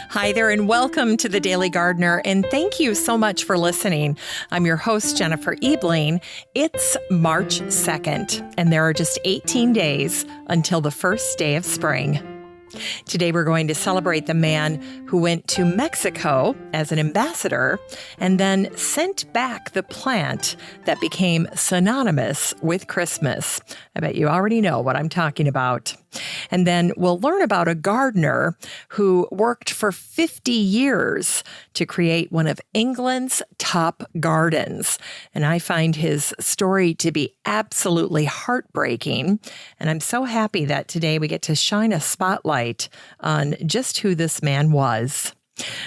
Hi there, and welcome to The Daily Gardener, and thank you so much for listening. I'm your host, Jennifer Ebling. It's March 2nd, and there are just 18 days until the first day of spring. Today, we're going to celebrate the man who went to Mexico as an ambassador and then sent back the plant that became synonymous with Christmas. I bet you already know what I'm talking about. And then we'll learn about a gardener who worked for 50 years to create one of England's top gardens. And I find his story to be absolutely heartbreaking. And I'm so happy that today we get to shine a spotlight on just who this man was.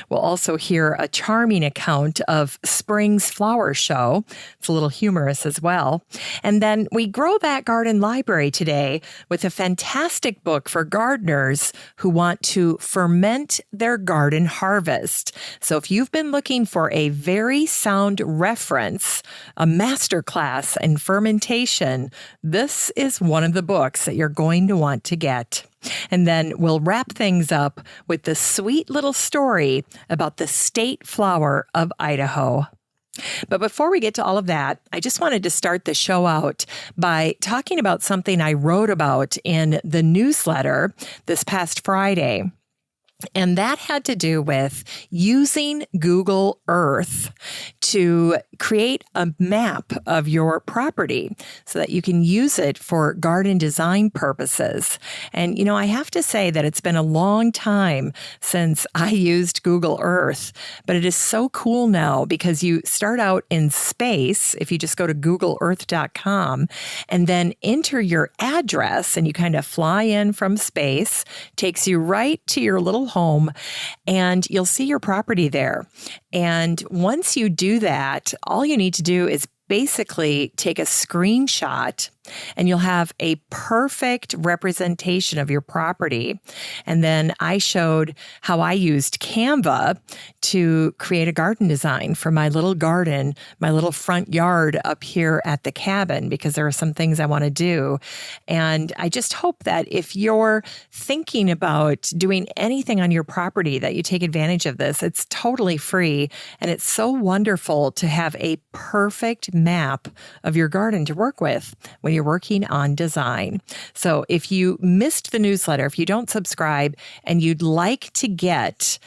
We'll also hear a charming account of spring's flower show. It's a little humorous as well. And then we grow that garden library today with a fantastic book for gardeners who want to ferment their garden harvest. So if you've been looking for a very sound reference, a masterclass in fermentation, this is one of the books that you're going to want to get. And then we'll wrap things up with the sweet little story about the state flower of Idaho. But before we get to all of that, I just wanted to start the show out by talking about something I wrote about in the newsletter this past Friday. And that had to do with using Google Earth to create a map of your property so that you can use it for garden design purposes. And, you know, I have to say that it's been a long time since I used Google Earth, but it is so cool now because you start out in space if you just go to googleearth.com and then enter your address and you kind of fly in from space, takes you right to your little home, and you'll see your property there. And once you do that, all you need to do is basically take a screenshot and you'll have a perfect representation of your property. And then I showed how I used Canva to create a garden design for my little garden, my little front yard up here at the cabin, because there are some things I want to do. And I just hope that if you're thinking about doing anything on your property, that you take advantage of this. It's totally free. And it's so wonderful to have a perfect map of your garden to work with when you're working on design. So if you missed the newsletter, if you don't subscribe and you'd like to get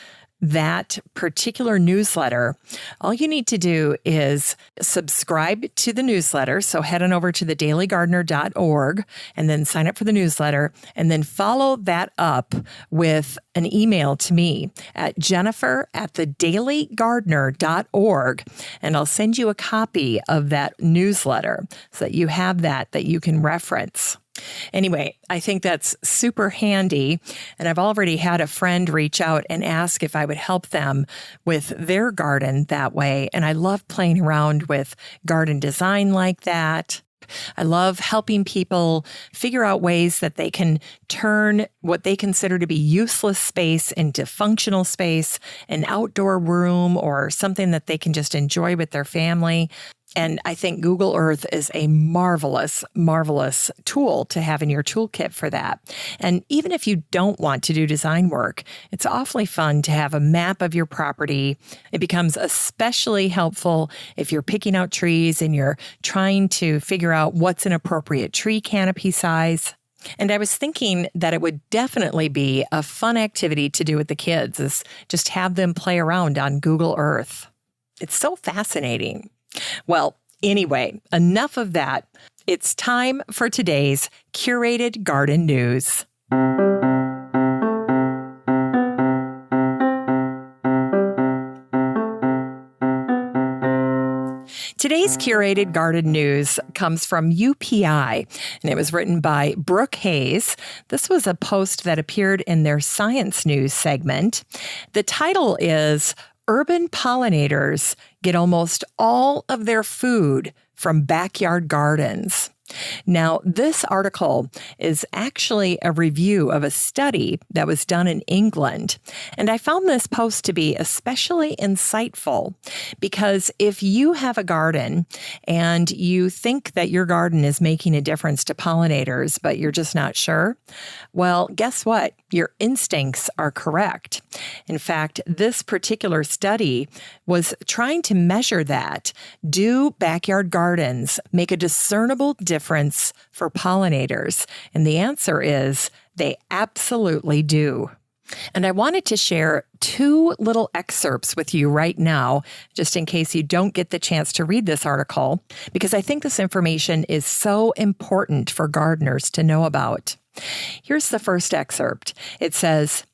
that particular newsletter, all you need to do is subscribe to the newsletter. So head on over to thedailygardener.org and then sign up for the newsletter, and then follow that up with an email to me at jennifer@thedailygardener.org. And I'll send you a copy of that newsletter so that you have that you can reference. Anyway, I think that's super handy, and I've already had a friend reach out and ask if I would help them with their garden that way, and I love playing around with garden design like that. I love helping people figure out ways that they can turn what they consider to be useless space into functional space, an outdoor room, or something that they can just enjoy with their family. And I think Google Earth is a marvelous, marvelous tool to have in your toolkit for that. And even if you don't want to do design work, it's awfully fun to have a map of your property. It becomes especially helpful if you're picking out trees and you're trying to figure out what's an appropriate tree canopy size. And I was thinking that it would definitely be a fun activity to do with the kids, is just have them play around on Google Earth. It's so fascinating. Well, anyway, enough of that. It's time for today's curated garden news. Today's curated garden news comes from UPI, and it was written by Brooke Hayes. This was a post that appeared in their Science News segment. The title is Urban Pollinators Get Almost All of Their Food from Backyard Gardens. Now, this article is actually a review of a study that was done in England. And I found this post to be especially insightful because if you have a garden and you think that your garden is making a difference to pollinators, but you're just not sure, well, guess what? Your instincts are correct. In fact, this particular study was trying to measure that. Do backyard gardens make a discernible difference for pollinators? And the answer is they absolutely do. And I wanted to share two little excerpts with you right now, just in case you don't get the chance to read this article, because I think this information is so important for gardeners to know about. Here's the first excerpt. It says,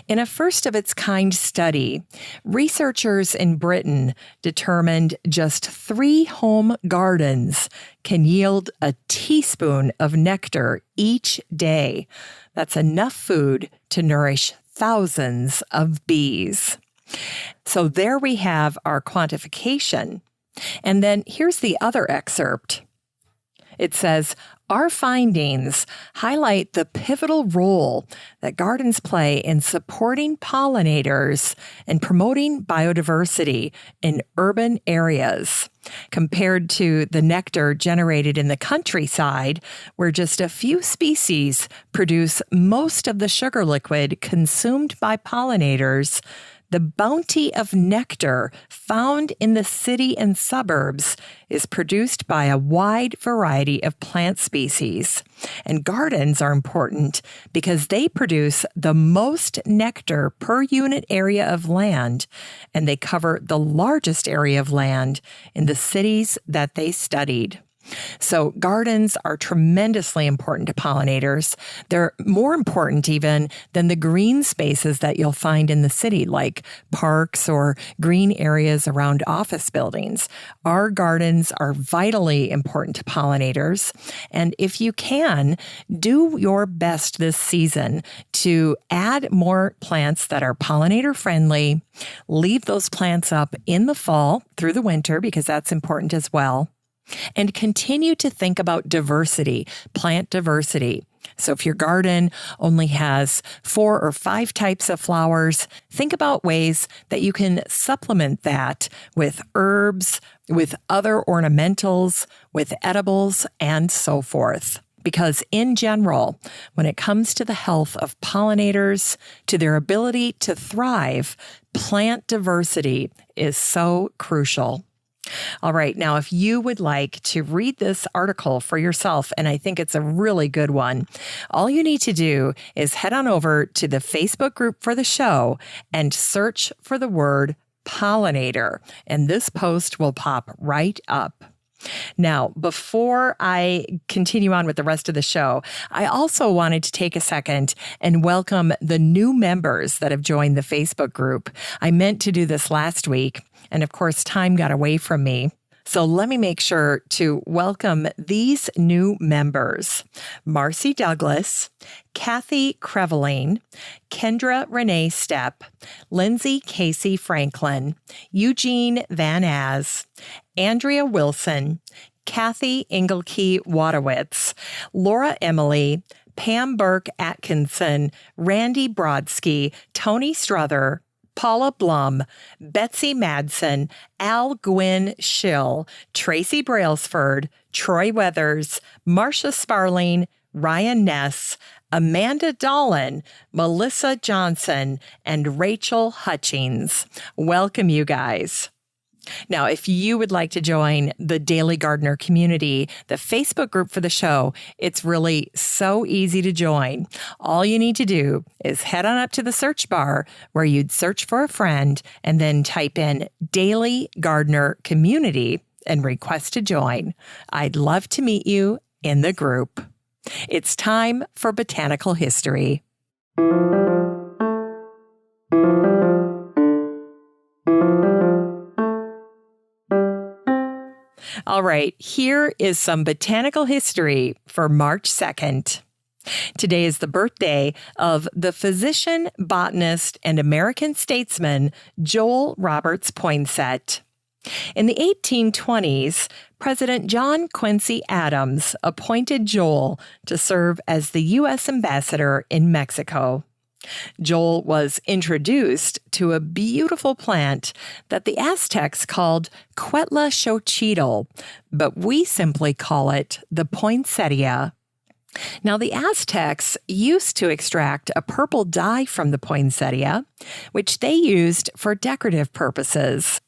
in a first-of-its-kind study, researchers in Britain determined just 3 home gardens can yield a teaspoon of nectar each day. That's enough food to nourish thousands of bees. So there we have our quantification. And then here's the other excerpt. It says, our findings highlight the pivotal role that gardens play in supporting pollinators and promoting biodiversity in urban areas, compared to the nectar generated in the countryside, where just a few species produce most of the sugar liquid consumed by pollinators. The bounty of nectar found in the city and suburbs is produced by a wide variety of plant species. And gardens are important because they produce the most nectar per unit area of land, and they cover the largest area of land in the cities that they studied. So gardens are tremendously important to pollinators. They're more important even than the green spaces that you'll find in the city, like parks or green areas around office buildings. Our gardens are vitally important to pollinators. And if you can, do your best this season to add more plants that are pollinator friendly. Leave those plants up in the fall through the winter because that's important as well. And continue to think about diversity, plant diversity. So if your garden only has 4 or 5 types of flowers, think about ways that you can supplement that with herbs, with other ornamentals, with edibles, and so forth. Because in general, when it comes to the health of pollinators, to their ability to thrive, plant diversity is so crucial. All right. Now, if you would like to read this article for yourself, and I think it's a really good one, all you need to do is head on over to the Facebook group for the show and search for the word pollinator, and this post will pop right up. Now, before I continue on with the rest of the show, I also wanted to take a second and welcome the new members that have joined the Facebook group. I meant to do this last week, and of course, time got away from me. So let me make sure to welcome these new members: Marcy Douglas, Kathy Creveline, Kendra Renee Stepp, Lindsay Casey Franklin, Eugene Van Az, Andrea Wilson, Kathy Engelke Wadowitz, Laura Emily, Pam Burke Atkinson, Randy Brodsky, Tony Struther, Paula Blum, Betsy Madsen, Al Gwynn Schill, Tracy Brailsford, Troy Weathers, Marcia Sparling, Ryan Ness, Amanda Dolan, Melissa Johnson, and Rachel Hutchings. Welcome, you guys. Now, if you would like to join the Daily Gardener community, the Facebook group for the show, it's really so easy to join. All you need to do is head on up to the search bar where you'd search for a friend and then type in Daily Gardener Community and request to join. I'd love to meet you in the group. It's time for Botanical History. All right, here is some botanical history for March 2nd. Today is the birthday of the physician, botanist, and American statesman Joel Roberts Poinsett. In the 1820s, President John Quincy Adams appointed Joel to serve as the U.S. ambassador in Mexico. Joel was introduced to a beautiful plant that the Aztecs called Quetla xochitl, but we simply call it the poinsettia. Now, the Aztecs used to extract a purple dye from the poinsettia, which they used for decorative purposes.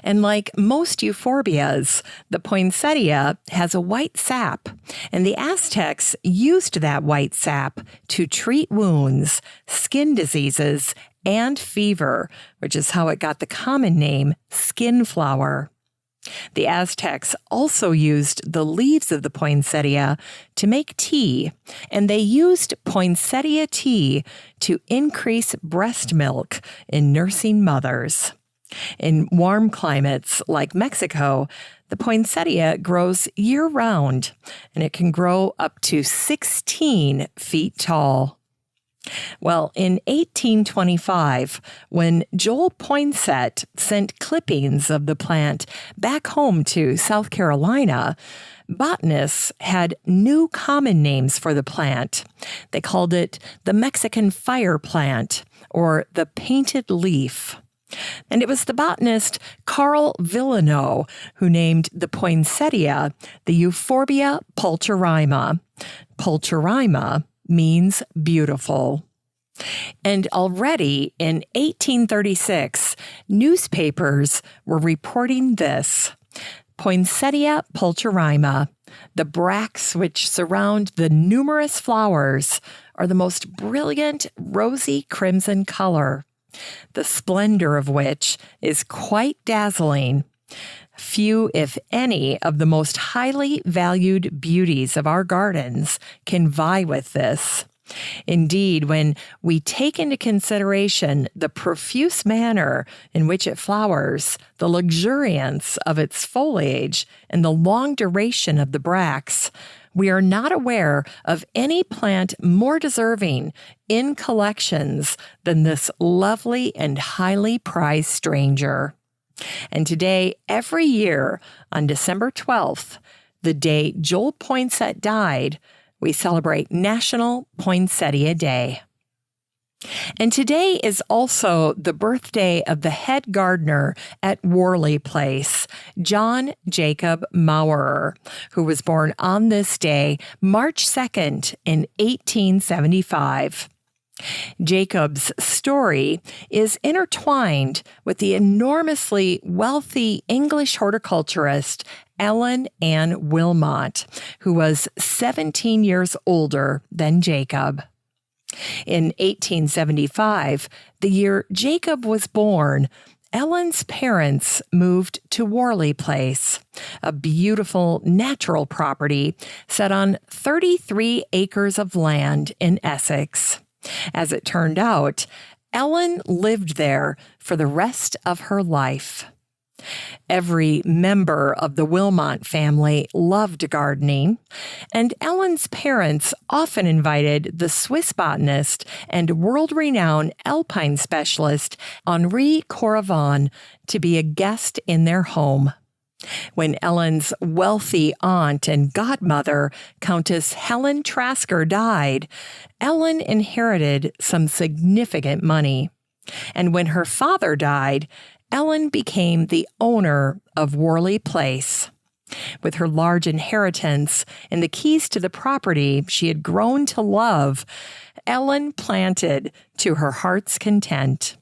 And like most euphorbias, the poinsettia has a white sap, and the Aztecs used that white sap to treat wounds, skin diseases, and fever, which is how it got the common name skin flower. The Aztecs also used the leaves of the poinsettia to make tea, and they used poinsettia tea to increase breast milk in nursing mothers. In warm climates like Mexico, the poinsettia grows year-round, and it can grow up to 16 feet tall. Well, in 1825, when Joel Poinsett sent clippings of the plant back home to South Carolina, botanists had new common names for the plant. They called it the Mexican fire plant or the painted leaf. And it was the botanist Carl Villeneuve who named the poinsettia the Euphorbia pulcherrima. Pulcherrima means beautiful. And already in 1836, newspapers were reporting this: Poinsettia pulcherrima, the bracts which surround the numerous flowers, are the most brilliant rosy crimson color, the splendor of which is quite dazzling. Few, if any, of the most highly valued beauties of our gardens can vie with this. Indeed, when we take into consideration the profuse manner in which it flowers, the luxuriance of its foliage, and the long duration of the bracts, we are not aware of any plant more deserving in collections than this lovely and highly prized stranger. And today, every year, on December 12th, the day Joel Poinsett died, we celebrate National Poinsettia Day. And today is also the birthday of the head gardener at Worley Place, John Jacob Mauerer, who was born on this day, March 2nd, in 1875. Jacob's story is intertwined with the enormously wealthy English horticulturist Ellen Ann Wilmot, who was 17 years older than Jacob. In 1875, the year Jacob was born, Ellen's parents moved to Worley Place, a beautiful natural property set on 33 acres of land in Essex. As it turned out, Ellen lived there for the rest of her life. Every member of the Wilmot family loved gardening, and Ellen's parents often invited the Swiss botanist and world-renowned alpine specialist Henri Coravon to be a guest in their home. When Ellen's wealthy aunt and godmother, Countess Helen Trasker, died, Ellen inherited some significant money. And when her father died, Ellen became the owner of Worley Place. With her large inheritance and the keys to the property she had grown to love, Ellen planted to her heart's content.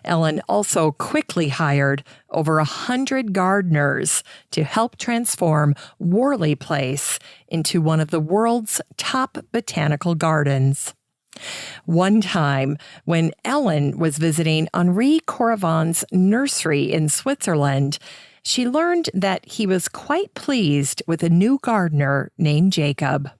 Ellen also quickly hired over 100 gardeners to help transform Worley Place into one of the world's top botanical gardens. One time, when Ellen was visiting Henri Coravon's nursery in Switzerland, she learned that he was quite pleased with a new gardener named Jacob.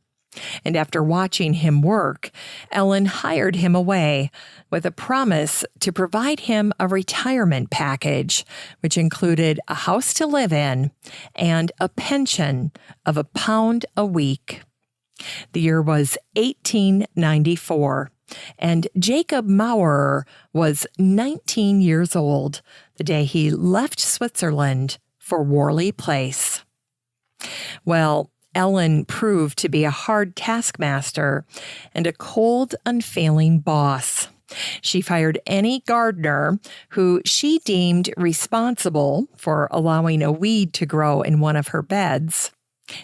And after watching him work, Ellen hired him away with a promise to provide him a retirement package, which included a house to live in and a pension of £1 a week. The year was 1894, And Jacob Mauerer was 19 years old the day he left Switzerland for Worley Place. Well, Ellen proved to be a hard taskmaster and a cold, unfailing boss. She fired any gardener who she deemed responsible for allowing a weed to grow in one of her beds.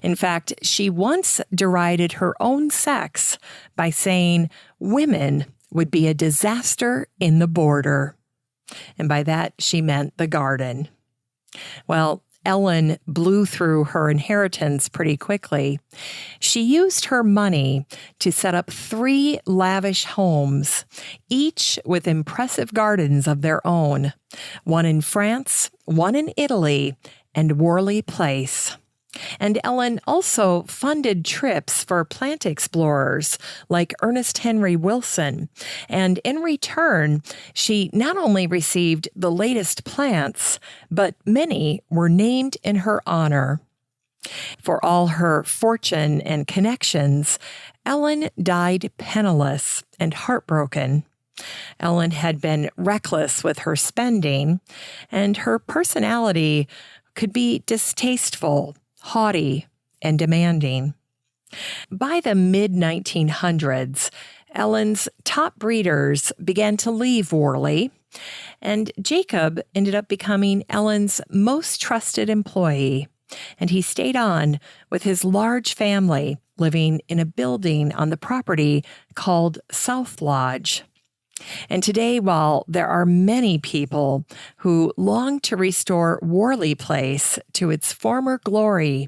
In fact, she once derided her own sex by saying women would be a disaster in the border. And by that, she meant the garden. Well, Ellen blew through her inheritance pretty quickly. She used her money to set up 3 lavish homes, each with impressive gardens of their own, one in France, one in Italy, and Worley Place. And Ellen also funded trips for plant explorers like Ernest Henry Wilson. And in return, she not only received the latest plants, but many were named in her honor. For all her fortune and connections, Ellen died penniless and heartbroken. Ellen had been reckless with her spending, and her personality could be distasteful, haughty, and demanding. By the mid-1900s, Ellen's top breeders began to leave Worley, and Jacob ended up becoming Ellen's most trusted employee, and he stayed on with his large family, living in a building on the property called South Lodge. And today, while there are many people who long to restore Worley Place to its former glory,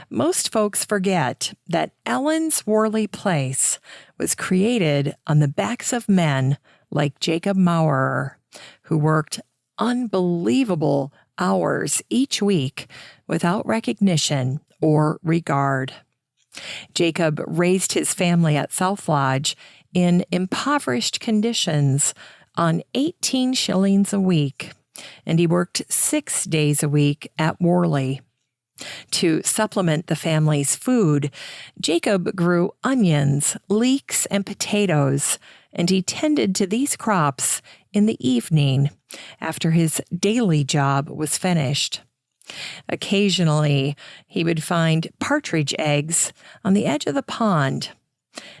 most folks forget that Ellen's Worley Place was created on the backs of men like Jacob Mauerer, who worked unbelievable hours each week without recognition or regard. Jacob raised his family at South Lodge in impoverished conditions on 18 shillings a week, and he worked 6 days a week at Worley. To supplement the family's food, Jacob grew onions, leeks, and potatoes, and he tended to these crops in the evening after his daily job was finished. Occasionally, he would find partridge eggs on the edge of the pond,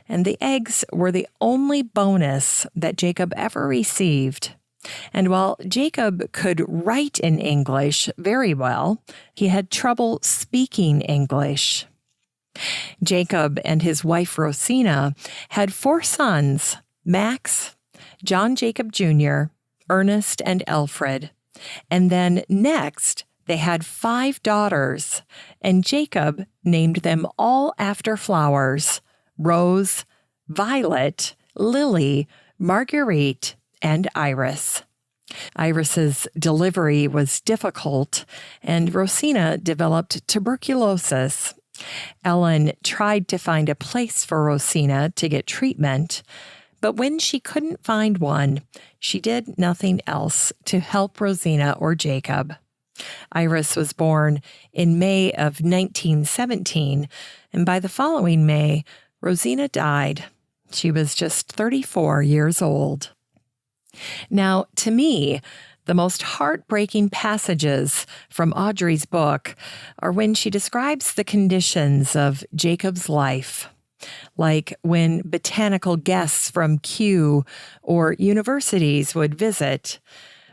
and the eggs were the only bonus that Jacob ever received. And while Jacob could write in English very well, he had trouble speaking English. Jacob and his wife Rosina had 4 sons, Max, John Jacob Jr., Ernest, and Alfred. And then next, they had 5 daughters, and Jacob named them all after flowers: Rose, Violet, Lily, Marguerite, and Iris. Iris's delivery was difficult, and Rosina developed tuberculosis. Ellen tried to find a place for Rosina to get treatment, but when she couldn't find one, she did nothing else to help Rosina or Jacob. Iris was born in May of 1917, and by the following May, Rosina died. She was just 34 years old. Now, to me, the most heartbreaking passages from Audrey's book are when she describes the conditions of Jacob's life, like when botanical guests from Kew or universities would visit.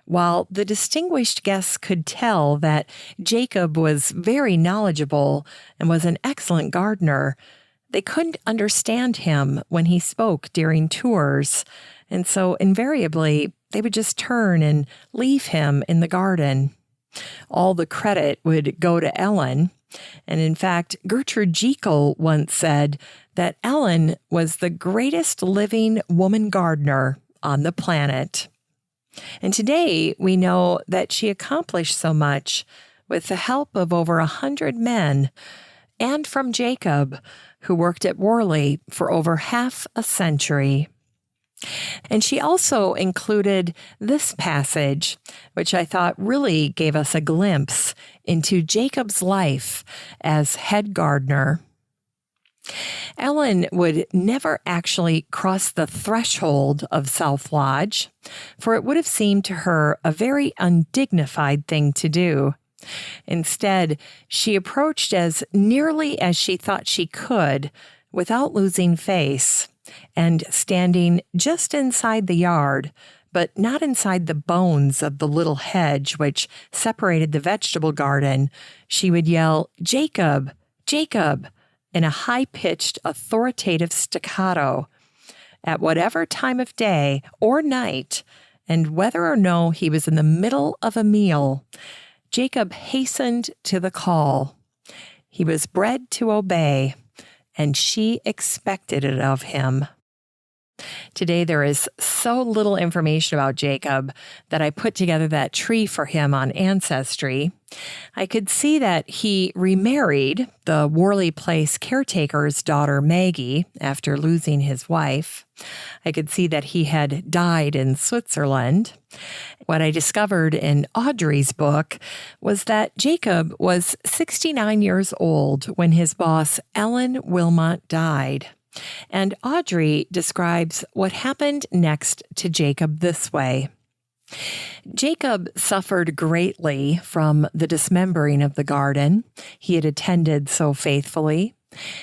While the distinguished guests could tell that Jacob was very knowledgeable and was an excellent gardener, they couldn't understand him when he spoke during tours, and so invariably they would just turn and leave him in the garden. All the credit would go to Ellen, and in fact, Gertrude Jekyll once said that Ellen was the greatest living woman gardener on the planet. And today we know that she accomplished so much with the help of over 100 men, and from Jacob, who worked at Worley for over half a century. And she also included this passage, which I thought really gave us a glimpse into Jacob's life as head gardener. Ellen would never actually cross the threshold of South Lodge, for it would have seemed to her a very undignified thing to do. Instead, she approached as nearly as she thought she could without losing face, and standing just inside the yard, but not inside the bones of the little hedge which separated the vegetable garden, she would yell, "Jacob, Jacob," in a high-pitched, authoritative staccato, at whatever time of day or night, and whether or no he was in the middle of a meal, Jacob hastened to the call. He was bred to obey, and she expected it of him. Today, there is so little information about Jacob that I put together that tree for him on Ancestry. I could see that he remarried the Worley Place caretaker's daughter, Maggie, after losing his wife. I could see that he had died in Switzerland. What I discovered in Audrey's book was that Jacob was 69 years old when his boss, Ellen Wilmot, died. And Audrey describes what happened next to Jacob this way. Jacob suffered greatly from the dismembering of the garden he had attended so faithfully.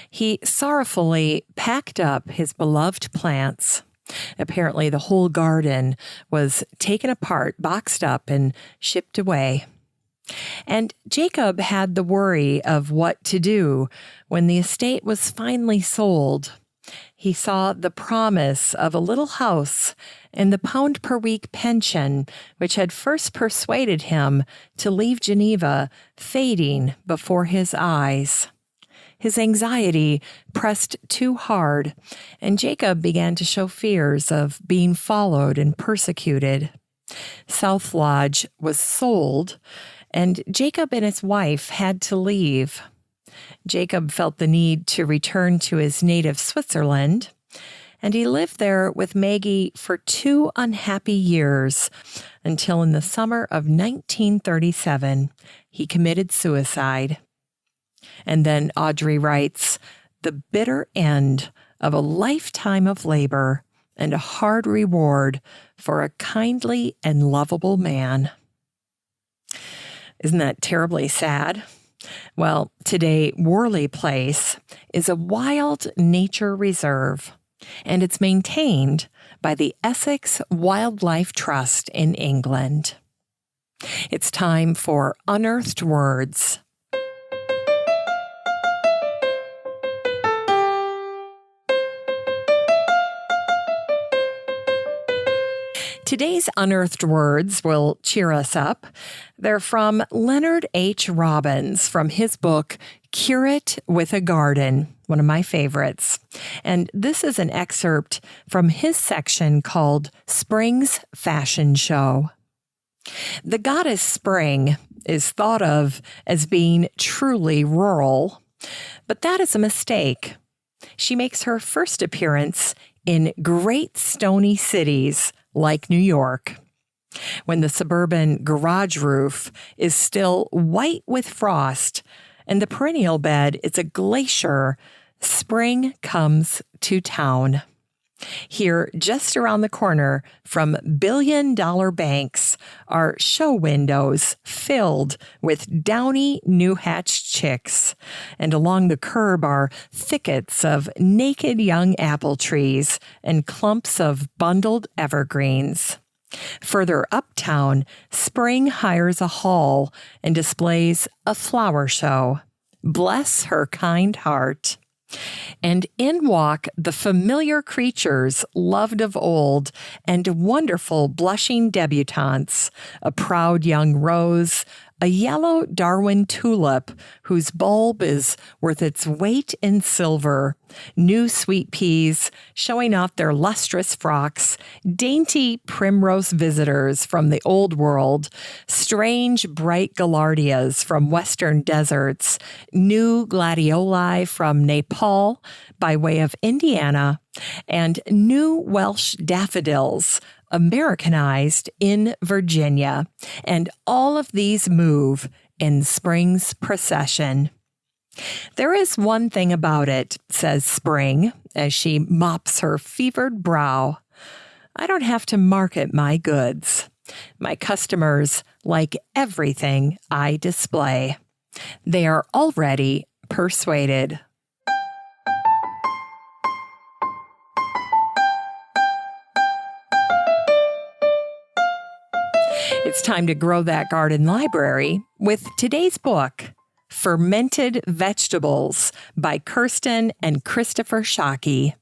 He sorrowfully packed up his beloved plants. Apparently, the whole garden was taken apart, boxed up, and shipped away. And Jacob had the worry of what to do when the estate was finally sold. He saw the promise of a little house and the £1 per week pension, which had first persuaded him to leave Geneva, fading before his eyes. His anxiety pressed too hard, and Jacob began to show fears of being followed and persecuted. South Lodge was sold, and Jacob and his wife had to leave. Jacob felt the need to return to his native Switzerland, and he lived there with Maggie for 2 unhappy years until in the summer of 1937 he committed suicide. And then Audrey writes, "The bitter end of a lifetime of labor and a hard reward for a kindly and lovable man." Isn't that terribly sad? Well, today, Worley Place is a wild nature reserve, and it's maintained by the Essex Wildlife Trust in England. It's time for Unearthed Words. Today's unearthed words will cheer us up. They're from Leonard H. Robbins from his book, Curate with a Garden, one of my favorites. And this is an excerpt from his section called Spring's Fashion Show. The goddess Spring is thought of as being truly rural, but that is a mistake. She makes her first appearance in great stony cities like New York. When the suburban garage roof is still white with frost and the perennial bed is a glacier, spring comes to town. Here, just around the corner from billion-dollar banks, are show windows filled with downy new-hatched chicks, and along the curb are thickets of naked young apple trees and clumps of bundled evergreens. Further uptown, spring hires a hall and displays a flower show. Bless her kind heart. And in walk the familiar creatures loved of old and wonderful blushing debutantes, a proud young rose, a yellow Darwin tulip whose bulb is worth its weight in silver, new sweet peas showing off their lustrous frocks, dainty primrose visitors from the old world, strange bright gaillardias from western deserts, new gladioli from Nepal by way of Indiana, and new Welsh daffodils Americanized in Virginia, and all of these move in spring's procession. There is one thing about it, says Spring, as she mops her fevered brow. I don't have to market my goods. My customers like everything I display. They are already persuaded. It's time to grow that garden library with today's book, Fermented Vegetables by Kirsten and Christopher Shockey.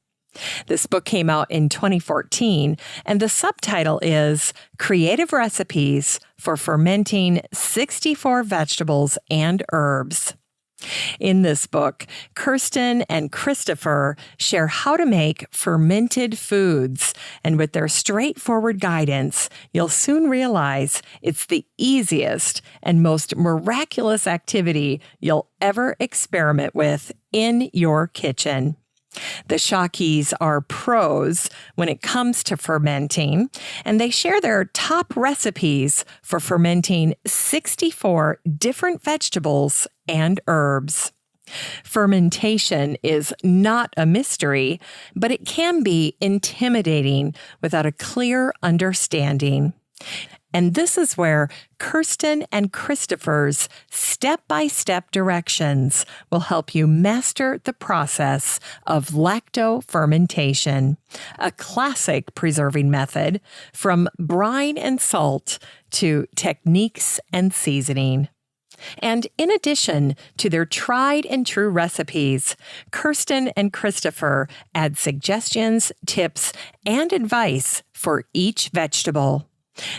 This book came out in 2014, and the subtitle is Creative Recipes for Fermenting 64 Vegetables and Herbs. In this book, Kirsten and Christopher share how to make fermented foods, and with their straightforward guidance, you'll soon realize it's the easiest and most miraculous activity you'll ever experiment with in your kitchen. The Shockeys are pros when it comes to fermenting, and they share their top recipes for fermenting 64 different vegetables and herbs. Fermentation is not a mystery, but it can be intimidating without a clear understanding. And this is where Kirsten and Christopher's step-by-step directions will help you master the process of lactofermentation, a classic preserving method from brine and salt to techniques and seasoning. And in addition to their tried and true recipes, Kirsten and Christopher add suggestions, tips, and advice for each vegetable.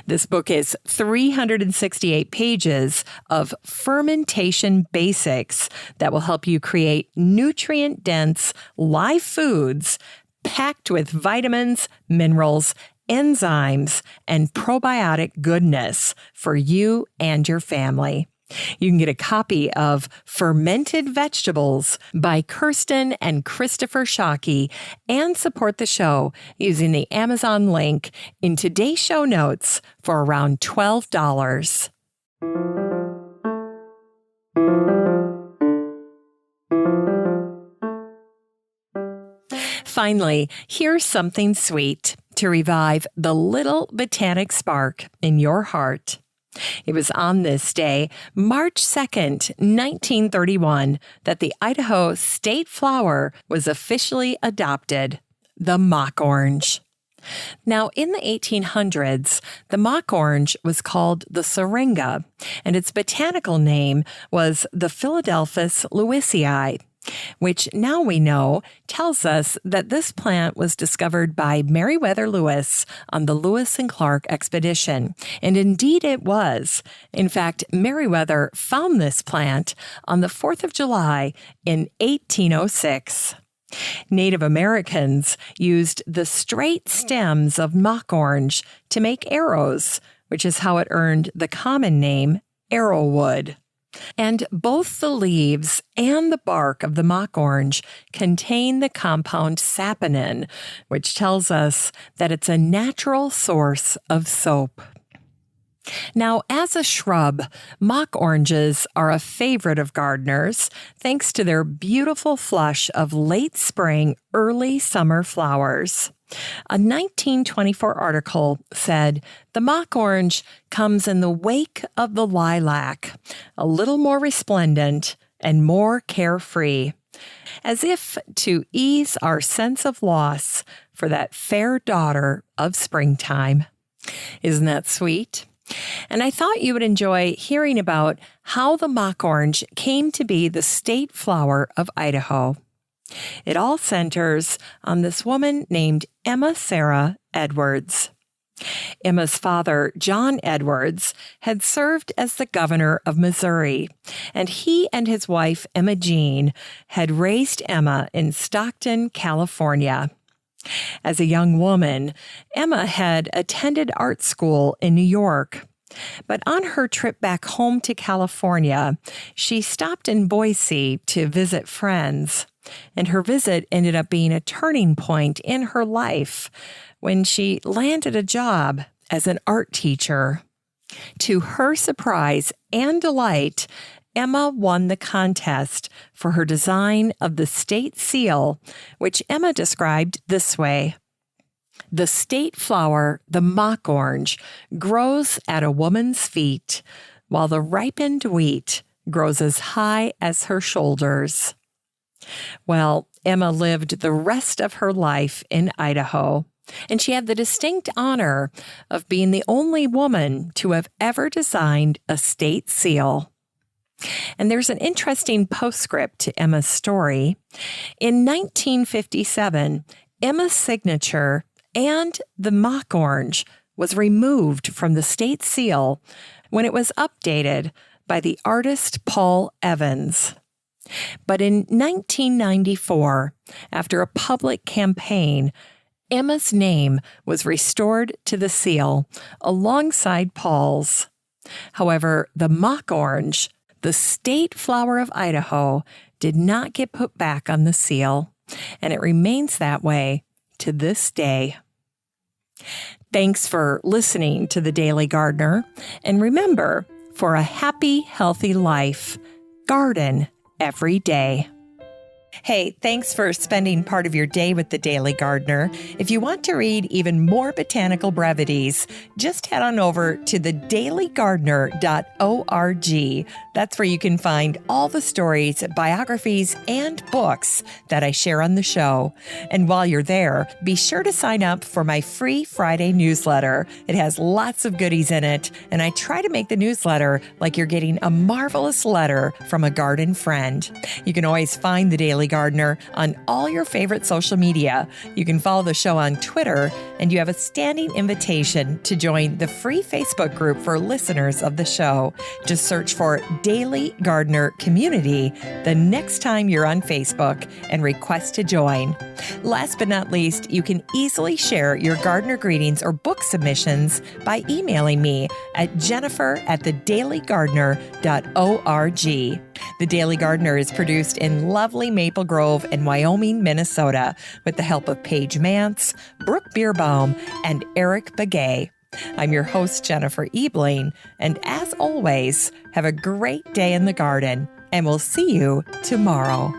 This book is 368 pages of fermentation basics that will help you create nutrient-dense live foods packed with vitamins, minerals, enzymes, and probiotic goodness for you and your family. You can get a copy of Fermented Vegetables by Kirsten and Christopher Shockey and support the show using the Amazon link in today's show notes for around $12. Finally, here's something sweet to revive the little botanic spark in your heart. It was on this day, March 2nd, 1931, that the Idaho state flower was officially adopted, the mock orange. Now, in the 1800s, the mock orange was called the syringa, and its botanical name was the Philadelphus lewisii, which now we know tells us that this plant was discovered by Meriwether Lewis on the Lewis and Clark expedition. And indeed it was. In fact, Meriwether found this plant on the 4th of July in 1806. Native Americans used the straight stems of mock orange to make arrows, which is how it earned the common name arrowwood. And both the leaves and the bark of the mock orange contain the compound saponin, which tells us that it's a natural source of soap. Now, as a shrub, mock oranges are a favorite of gardeners thanks to their beautiful flush of late spring, early summer flowers. A 1924 article said, the mock orange comes in the wake of the lilac, a little more resplendent and more carefree, as if to ease our sense of loss for that fair daughter of springtime. Isn't that sweet? And I thought you would enjoy hearing about how the mock orange came to be the state flower of Idaho. It all centers on this woman named Emma Sarah Edwards. Emma's father, John Edwards, had served as the governor of Missouri, and he and his wife, Emma Jean, had raised Emma in Stockton, California. As a young woman, Emma had attended art school in New York. But on her trip back home to California, she stopped in Boise to visit friends. And her visit ended up being a turning point in her life when she landed a job as an art teacher. To her surprise and delight, Emma won the contest for her design of the state seal, which Emma described this way. The state flower, the mock orange, grows at a woman's feet, while the ripened wheat grows as high as her shoulders. Well, Emma lived the rest of her life in Idaho, and she had the distinct honor of being the only woman to have ever designed a state seal. And there's an interesting postscript to Emma's story. In 1957, Emma's signature and the mock orange was removed from the state seal when it was updated by the artist Paul Evans. But in 1994, after a public campaign, Emma's name was restored to the seal alongside Paul's. However, the mock orange, the state flower of Idaho, did not get put back on the seal, and it remains that way to this day. Thanks for listening to The Daily Gardener, and remember, for a happy, healthy life, garden every day. Hey, thanks for spending part of your day with The Daily Gardener. If you want to read even more botanical brevities, just head on over to thedailygardener.org. That's where you can find all the stories, biographies, and books that I share on the show. And while you're there, be sure to sign up for my free Friday newsletter. It has lots of goodies in it, and I try to make the newsletter like you're getting a marvelous letter from a garden friend. You can always find The Daily Gardener on all your favorite social media. You can follow the show on Twitter, and you have a standing invitation to join the free Facebook group for listeners of the show. Just search for Daily Gardener Community the next time you're on Facebook and request to join. Last but not least, you can easily share your gardener greetings or book submissions by emailing me at jennifer@thedailygardener.org. The Daily Gardener is produced in lovely Maple Grove in Wyoming, Minnesota, with the help of Paige Mance, Brooke Bierbaum, and Eric Begay. I'm your host, Jennifer Ebling, and as always, have a great day in the garden, and we'll see you tomorrow.